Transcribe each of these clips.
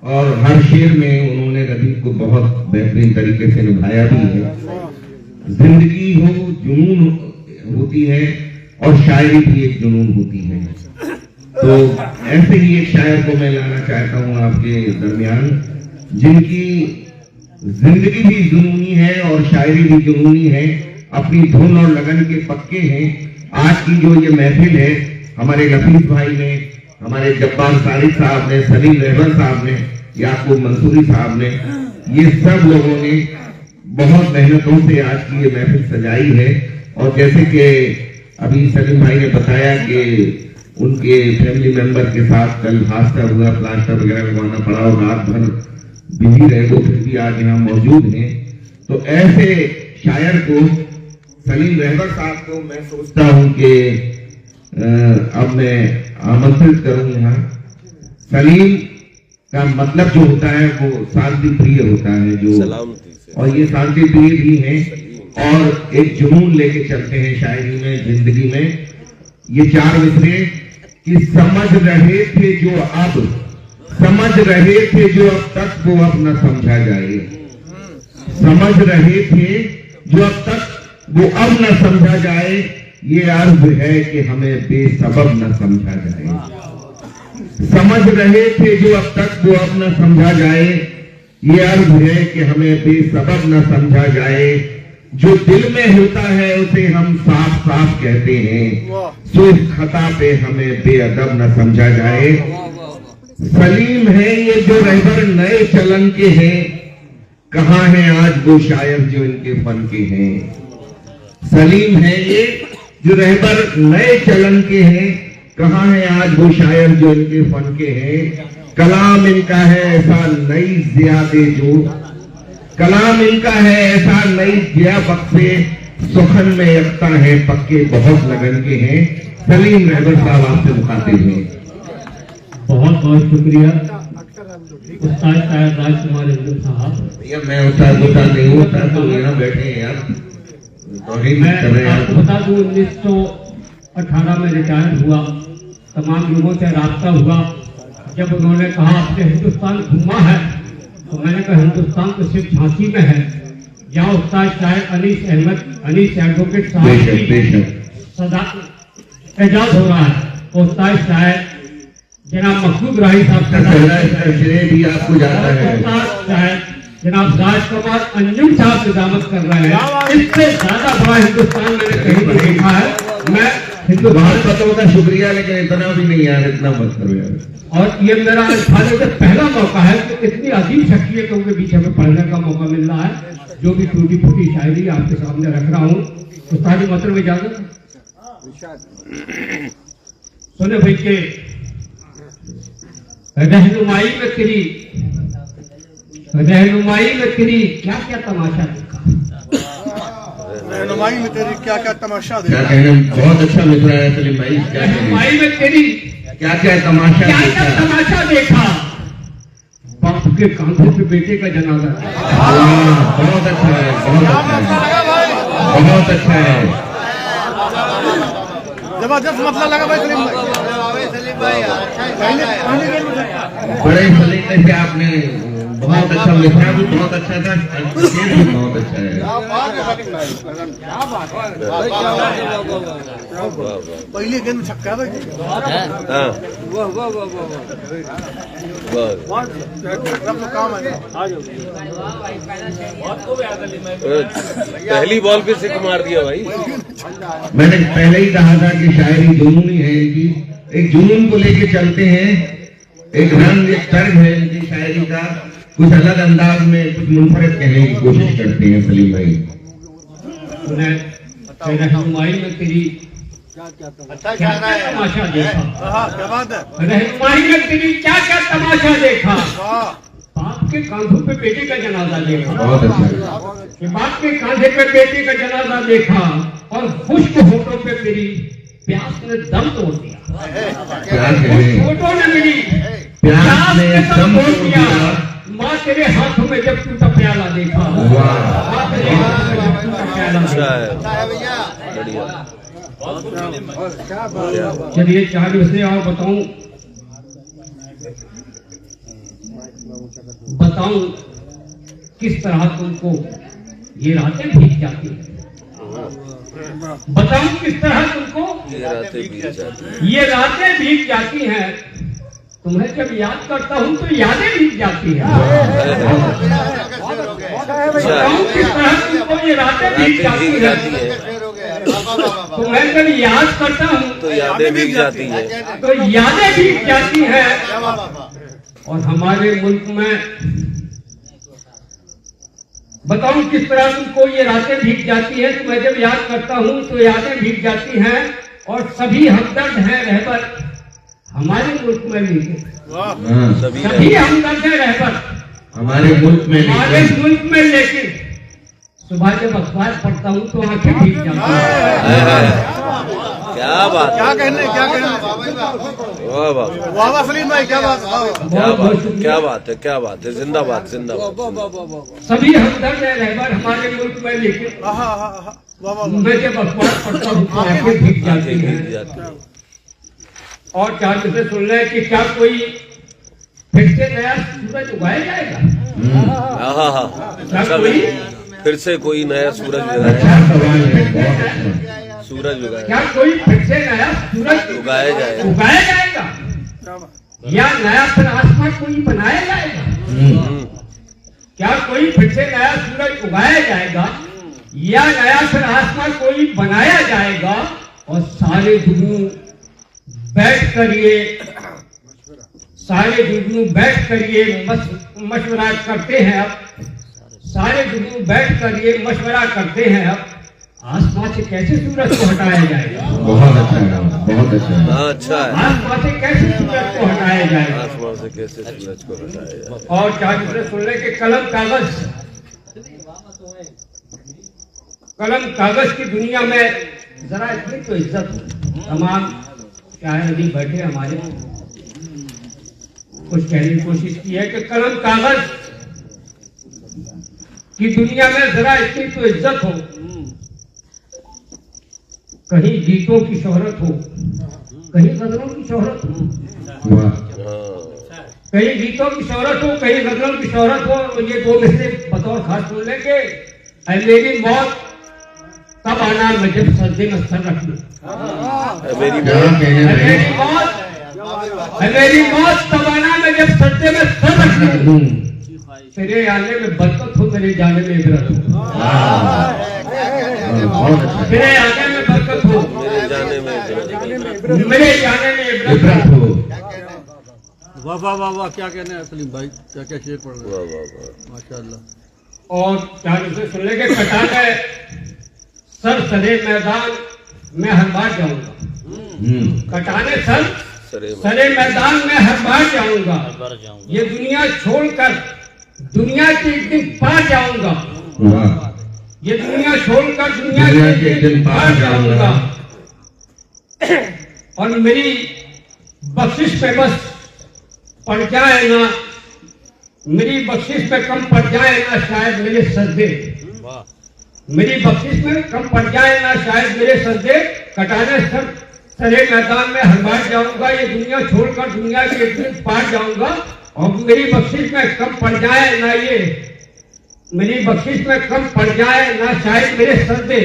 और हर शेर में उन्होंने रदीफ को बहुत बेहतरीन तरीके से निभाया भी है। जिंदगी हो जुनून होती है और शायरी भी एक जुनून होती है। तो ऐसे ही एक शायर को मैं लाना चाहता हूं आपके दरमियान, जिनकी जिंदगी भी जुनूनी है और शायरी भी जुनूनी है, अपनी धुन और लगन के पक्के हैं। आज की जो ये महफिल है, हमारे लफीफ भाई ने, हमारे जब्बार सारिक साहब ने, सलीम रहबर साहब ने, याकूब मंसूरी साहब ने, ये सब लोगों ने बहुत मेहनतों से आज की ये महफिल सजाई है। और जैसे कि अभी सलीम भाई ने बताया कि उनके फैमिली मेंबर के साथ कल हादसा हुआ, प्लास्टर वगैरह लगवाना पड़ा और रात भर बिजी रहे, वो फिर भी आज यहाँ मौजूद हैं। तो ऐसे शायर को, सलीम रहबर साहब को मैं सोचता हूं कि अब मैं आमंत्रित करूं यहाँ। सलीम का मतलब जो होता है वो शांति प्रिय होता है, जो और ये शांति प्रिय भी हैं और एक जुनून लेके चलते हैं शायरी में, जिंदगी में। ये चार मिसरे कि समझ रहे थे जो अब, समझ रहे थे जो अब तक वो अब न समझा जाए, समझ रहे थे जो अब तक वो अब न समझा जाए, ये अर्ज है कि हमें बेसबब न समझा जाए। समझ रहे थे जो अब तक वो अब न समझा जाए, ये अर्ज है कि हमें बेसबब न समझा जाए। जो दिल में होता है उसे हम साफ साफ कहते हैं, सो इस खता पे हमें बेअदब न समझा जाए। सलीम है ये जो रहबर नए चलन के हैं, कहाँ है आज वो शायर जो इनके फन के हैं। सलीम है ये जो रहबर नए चलन के हैं, कहाँ है आज वो शायर जो इनके फन के हैं। कलाम इनका है ऐसा नई ज़ियादे जो, कलाम इनका है ऐसा नई ज़िया बख्शे, सुखन में यकता है पक्के बहुत लगन के हैं। सलीम रहबर साहब आपसे मुखातिब हैं। बहुत बहुत शुक्रिया उस्ताद शायद राजकुमार हिंदू साहब। भैया मैं उस्ताद नहीं हूँ, उस्ताद तो यहाँ बैठे हैं यार। मैं आपको बता दूं 1918 में रिटायर हुआ, तमाम लोगों से राब्ता हुआ। जब उन्होंने कहा आपने हिंदुस्तान घूमा है, तो मैंने कहा हिंदुस्तान तो सिर्फ झांसी में है। यहाँ उस्ताद शायर अनीस एडवोकेट साहब की सदा एजाज हो रहा है। उस्ताद शायर जनाब मकसूद राही साहब भी आपको जाता है, उस्ताद शायर जनाब राजकुमार अंजुम साहब निजामत कर रहे हैं। इससे ज्यादा बड़ा हिंदुस्तान मैंने कहीं नहीं देखा है। मैं हिंदू भारत पत्रों का शुक्रिया, लेकिन इतना भी नहीं यार, इतना मत करो यार। और ये मेरा खाने का पहला मौका है कि इतनी अजीब शख्सियतों के बीच हमें पढ़ने का मौका मिल रहा है। जो भी टूटी फूटी शायरी आपके सामने रख रहा हूँ, उस्तादी मतलब इजाजत सुने भाई के रहनुमाई में तेरी, रहनुमाई में तेरी क्या क्या तमाशा देखा, रहनुमाई में तेरी क्या क्या तमाशा देखा। क्या कहना, बहुत अच्छा मिल रहा है सलीम भाई। रहनुमाई में तेरी क्या क्या तमाशा, क्या क्या तमाशा देखा। बाप के कांधे पे बेटे का जनाजा। बहुत अच्छा है, बहुत अच्छा है, बहुत अच्छा है। जबरदस्त मतलब लगा भाई सलीम भाई। बड़े सलीके से आपने बहुत अच्छा लिखा, भी बहुत अच्छा था, शेर भी बहुत अच्छा है। पहले गेंद छक्का भाई। पहली बॉल पे सिक्स मार दिया भाई। मैंने पहले ही कहा था कि शायरी जुनूनी है इनकी, एक जुनून को लेके चलते हैं, एक रंग एक तर्ज है इनकी शायरी का। कुछ अलग अंदाज में कुछ मुनफरद कहने की कोशिश करते हैं सलीम भाई। रहनुमाई में तेरी अच्छा क्या तमाशा देखा, क्या बात है। रहनुमाई में तेरी क्या क्या तमाशा देखा। बाप के कांधों पे बेटे का जनाजा देखा, बहुत अच्छा। बाप के कांधे पे बेटे का जनाजा देखा, और खुश्क होठों पे तेरी प्यास ने दम तोड़ दिया। होठों ने मेरी प्यास ने दम तोड़ दिया। माँ तेरे हाथों में जब टूटा प्याला देखा, माँ तेरे हाथों में जब टूटा प्याला देखा। चलिए 4 से और बताऊं। बताऊं किस तरह तुमको ये रातें भीग जाती हैं, बताऊं किस तरह तुमको ये रातें भीग जाती हैं। तुम्हें जब याद करता हूं तो यादें भीग जाती हैं। बताऊं किस तरह तुमको ये रातें भीग जाती हैं। तुम्हें जब याद करता हूं तो यादें भीग जाती हैं, तो यादें भीग जाती हैं। और हमारे मुल्क में बताऊं किस तरह तुमको ये रातें भीग जाती हैं। तुम्हें जब याद करता हूं तो यादें भीग जाती हैं। और सभी हमदर्द हैं रहबर हमारे मुल्क में लेके, सभी हमदर्द हैं रहबर हमारे मुल्क में लेकिन सुबह जब अखबार पढ़ता हूँ तो आंखें भीग जाती हैं। क्या बात, क्या कहने वाह वाह, वाह वाह सलीम भाई, क्या बात, क्या बात है, क्या बात है, जिंदाबाद जिंदाबाद। सभी हमदर्द हैं रहबर हमारे मुल्क में लेकिन मैं जब अखबार पढ़ता हूँ तो आंखें भीग जाती हैं। और क्या मुझे सुन रहे हैं कि क्या कोई फिर से नया सूरज उगाया जाएगा? क्या कोई फिर से कोई नया सूरज उगाया, क्या कोई फिर से नया सूरज उगाया जाएगा या नया फिर आसमान कोई बनाया जाएगा? क्या कोई फिर से नया सूरज उगाया जाएगा या नया फिर आसमान कोई बनाया जाएगा? और सारे जुगनू बैठ कर ये मशवरा करते हैं। अब सारे जुगनू बैठ कर ये मशवरा करते हैं अब आसमान से कैसे सूरज को हटाया जाएगा। बहुत अच्छा है, बहुत अच्छा है। हाँ अच्छा है, आसमान से कैसे सूरज को हटाया जाएगा, आसमान से कैसे सूरज को हटाया जाए। और क्या दूसरे सुनने के कलम कागज की दुनिया में जरा इतनी तो इज्जत हो। तमाम शायर अभी बैठे हमारे कुछ कहने की कोशिश की है कि कलम कागज की दुनिया में जरा इतनी तो इज्जत हो। कहीं गीतों की शोहरत हो, कहीं गजलों की शोहरत हो, कहीं गीतों की शोहरत हो, कहीं गजलों की शोहरत हो। तो ये दो में से बतौर खास बोलने के मेरी मौत तब आना मैं जब सजदे में सर रख लूं। मेरी मौत तब आना मैं जब सजदे में सर रख लूं। तेरे आने में बरकत हो, तेरे जाने में इबरत हो। मेरे आने में बरकत हो, मेरे जाने में इबरत हो। वाह वाह वाह वाह, क्या कहने हैं सलीम भाई, क्या क्या शेर पढ़ रहे हैं, माशाअल्लाह। और क्या सुन लेंगे कटाने सर सरे मैदान में हर बार जाऊंगा। कटाने सरे मैदान में हर बार जाऊंगा। ये दुनिया छोड़कर दुनिया के एक दिन पार जाऊंगा। ये दुनिया छोड़कर दुनिया के एक दिन पार जाऊंगा। और मेरी बख्शिश पे बस पड़ जाए ना, मेरी बख्शिश पे कम पड़ जाए ना शायद मेरे सजदे, मेरी बख्शिश में कम पड़ जाए ना शायद मेरे सजदे। कटाने सरे मैदान में हर बार जाऊंगा। ये दुनिया छोड़कर दुनिया के एक दिन पार जाऊंगा। और मेरी बख्शिश में कम पड़ जाए ना, ये मेरी बख्शिश में कम पड़ जाए ना शायद मेरे सजदे।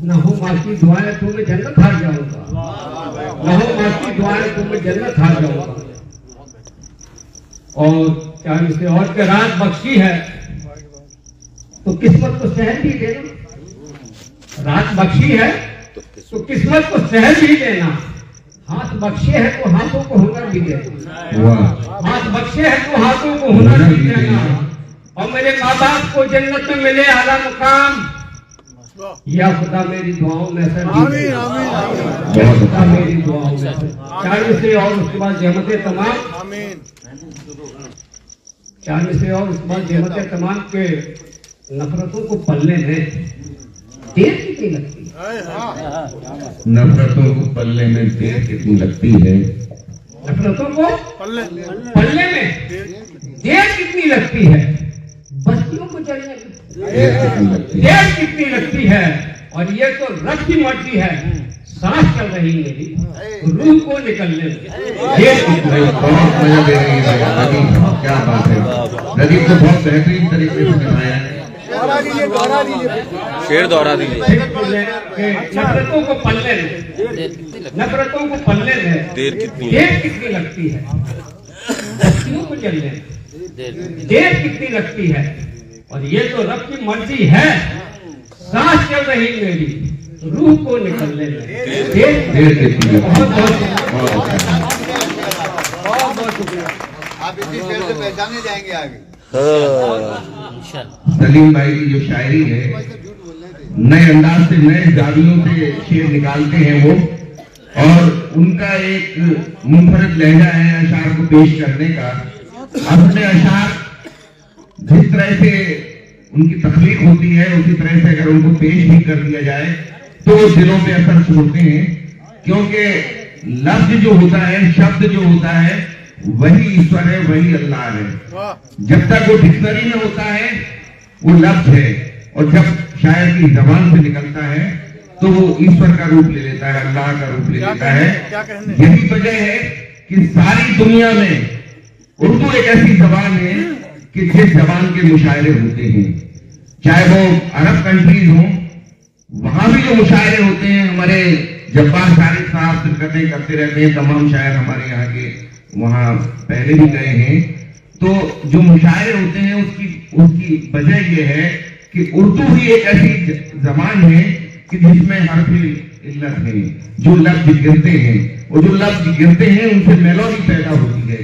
न हो माँ की दुआएं तो मैं जन्नत हार जाऊंगा, न हो माँ की दुआएं तो मैं जन्नत हार जाऊंगा। और क्या इसे और के रात बख्शी है तो किस्मत को सहज भी देना। रात बख्शी है तो किस्मत को सहज भी देना। हाथ बख्शे है तो हाथों को हुनर भी देना। हाथ बख्शे है तो हाथों को हुनर भी देना। और मेरे माँ बाप को जन्नत में मिले आला मुकाम, या खुदा मेरी दुआओं में से खुदा मेरी दुआओं में से। और उसके बाद जहमत तमाम, से और उसके बाद जहमत तमाम के नफरतों को पलने में देर कितनी लगती है। नफरतों को पलने में देर कितनी लगती है। नफरतों को पलने में देर कितनी लगती है। बस्तियों को जलने में देर कितनी लगती है। और ये तो रब की मर्जी है, सांस चल रही मेरी रूह को निकलने में देर कितनी। बहुत मजा दे रही है। क्या बात है, प्रदीप को बहुत बेहतरीन तरीके से निभाया है। शेर दोहरा दीजिए। नफरतों को पल्ले में, नफरतों को पल्ले में देर कितनी लगती है, बस्तियों को चलने देर कितनी लगती है, और ये तो रब की मर्जी है, सांस चल रही मेरी रूह को निकलने में देर कितनी बहुत बहुत शुक्रिया। आप इसी शेर से पहचाने जाएंगे आगे। सलीम भाई की जो शायरी है, नए अंदाज से, नए जावियों से शेर निकालते हैं वो, और उनका एक मुनफरद लहजा है अशार को पेश करने का। अपने अशार जिस तरह से उनकी तख्लीक होती है, उसी तरह से अगर उनको पेश भी कर दिया जाए तो दिलों पे असर छोड़ते हैं, क्योंकि लफ्ज जो होता है, शब्द जो होता है, वही ईश्वर है, वही अल्लाह है। जब तक वो डिक्शनरी में होता है वो लफ्ज है, और जब शायर की जबान से निकलता है तो वो ईश्वर का रूप ले लेता है, अल्लाह का रूप ले लेता है। यही वजह है कि सारी दुनिया में उर्दू एक ऐसी जबान है कि जिस जबान के मुशायरे होते हैं, चाहे वो अरब कंट्रीज हों, वहां भी जो मुशायरे होते हैं, हमारे जब्बार शारिक साहब शिरकतें करते रहते हैं, तमाम शायर हमारे यहाँ के वहां पहले भी गए हैं। तो जो मुशायरे होते हैं उसकी वजह यह है कि उर्दू भी एक ऐसी जबान है कि जिसमें हरफे इल्लत है, जो लफ्ज गिरते हैं, और जो लफ्ज गिरते हैं उनसे मेलोडी पैदा होती है।